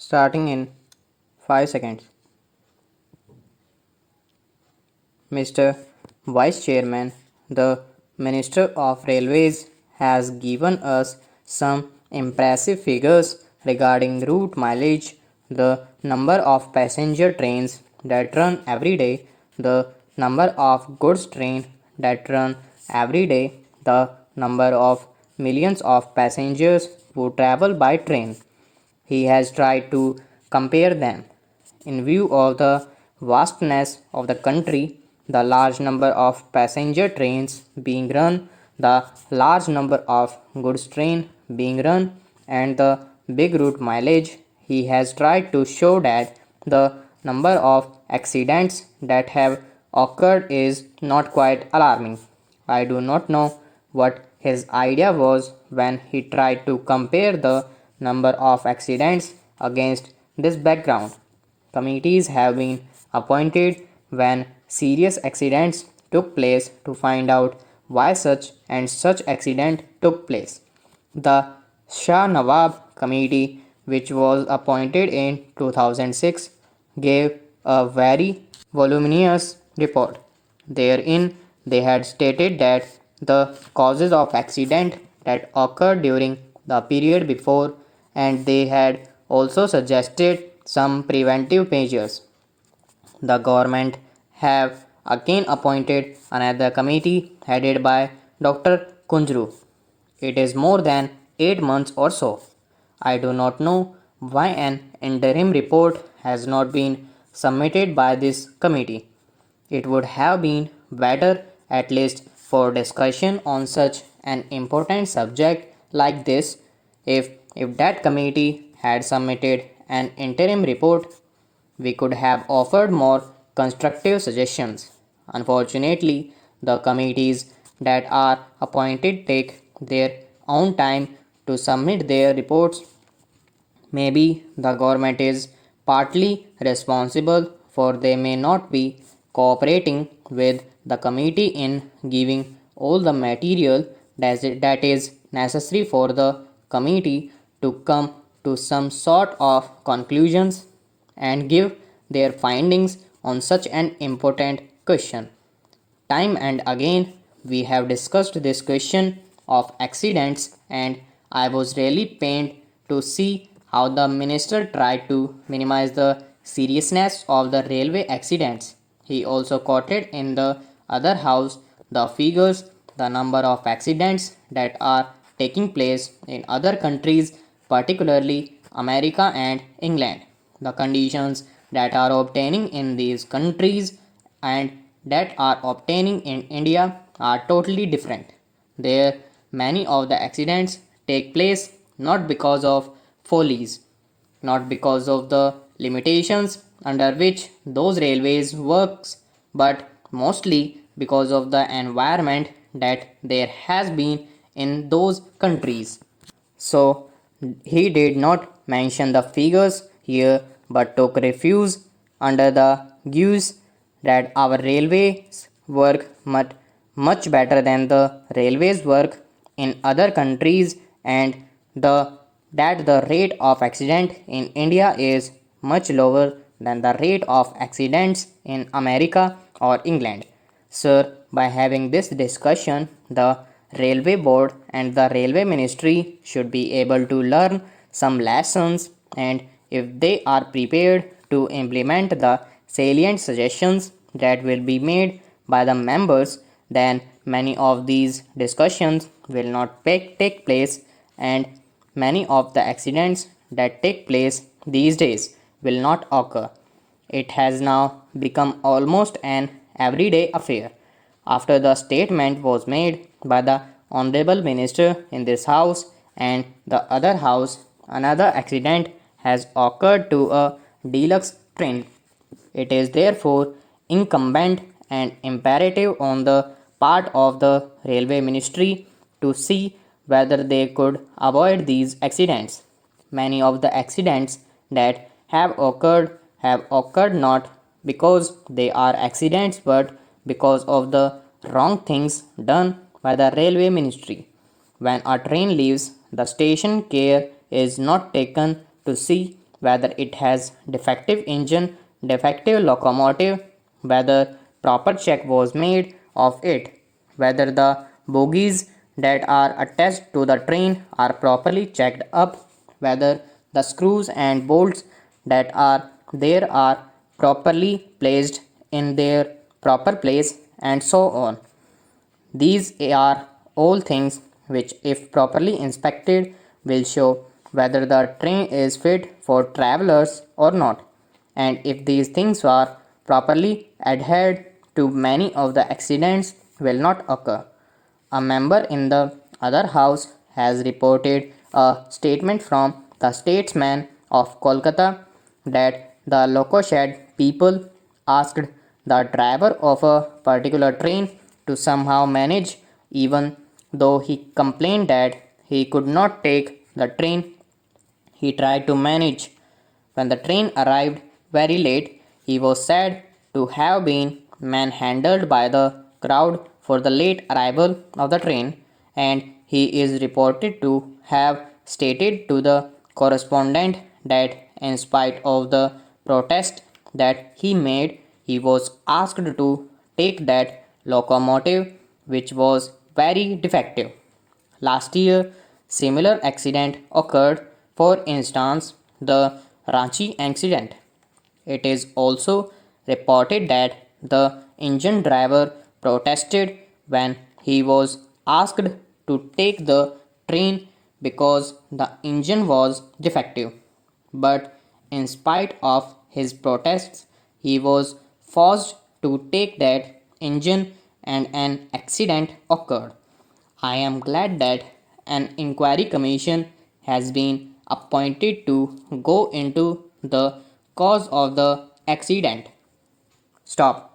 starting in 5 seconds. Mr. Vice Chairman, the Minister of Railways has given us some impressive figures regarding route mileage, the number of passenger trains that run every day, the number of goods trains that run every day, the number of millions of passengers who travel by train. He has tried to compare them. In view of the vastness of the country, the large number of passenger trains being run, the large number of goods trains being run, and the big route mileage, he has tried to show that the number of accidents that have occurred is not quite alarming. I do not know what his idea was when he tried to compare the number of accidents against this background. Committees have been appointed when serious accidents took place to find out why such and such accident took place. The Shah Nawab Committee, which was appointed in 2006, gave a very voluminous report. Therein, they had stated that the causes of accident that occurred during the period before, and they had also suggested some preventive measures. The government have again appointed another committee headed by Dr. Kunjru. It is more than 8 months or so. I do not know why an interim report has not been submitted by this committee. It would have been better, at least for discussion on such an important subject like this, if that committee had submitted an interim report. We could have offered more constructive suggestions. Unfortunately, the committees that are appointed take their own time to submit their reports. Maybe the government is partly responsible for they may not be cooperating with the committee in giving all the material that is necessary for the committee to come to some sort of conclusions and give their findings on such an important question. Time and again, we have discussed this question of accidents, and I was really pained to see how the minister tried to minimize the seriousness of the railway accidents. He also quoted in the other house the figures, the number of accidents that are taking place in other countries, particularly America and England. The conditions that are obtaining in these countries and that are obtaining in India are totally different. There, many of the accidents take place not because of follies, not because of the limitations under which those railways works, but mostly because of the environment that there has been in those countries. So he did not mention the figures here but took refuge under the guise that our railways work much better than the railways work in other countries, and the that the rate of accident in India is much lower than the rate of accidents in America or England. Sir, by having this discussion, the Railway Board and the Railway Ministry should be able to learn some lessons, and if they are prepared to implement the salient suggestions that will be made by the members, then many of these discussions will not take place, and many of the accidents that take place these days will not occur. It has now become almost an everyday affair. After the statement was made by the Honorable Minister in this House and the other House, another accident has occurred to a deluxe train. It is therefore incumbent and imperative on the part of the Railway Ministry to see whether they could avoid these accidents. Many of the accidents that have occurred not because they are accidents but because of the wrong things done by the Railway Ministry. When a train leaves the station, care is not taken to see whether it has defective engine, defective locomotive, whether proper check was made of it, whether the bogies that are attached to the train are properly checked up, whether the screws and bolts that are there are properly placed in their proper place, and so on. These are all things which, if properly inspected, will show whether the train is fit for travelers or not. And if these things are properly adhered to, many of the accidents will not occur. A member in the other house has reported a statement from the statesman of Kolkata that the loco shed people asked the driver of a particular train to somehow manage, even though he complained that he could not take the train. He tried to manage. When the train arrived very late, he was said to have been manhandled by the crowd for the late arrival of the train, and he is reported to have stated to the correspondent that, in spite of the protest that he made, he was asked to take that locomotive, which was very defective. Last year, similar accident occurred, for instance, the Ranchi accident. It is also reported that the engine driver protested when he was asked to take the train because the engine was defective. But in spite of his protests, he was forced to take that engine and an accident occurred. I am glad that an inquiry commission has been appointed to go into the cause of the accident. Stop.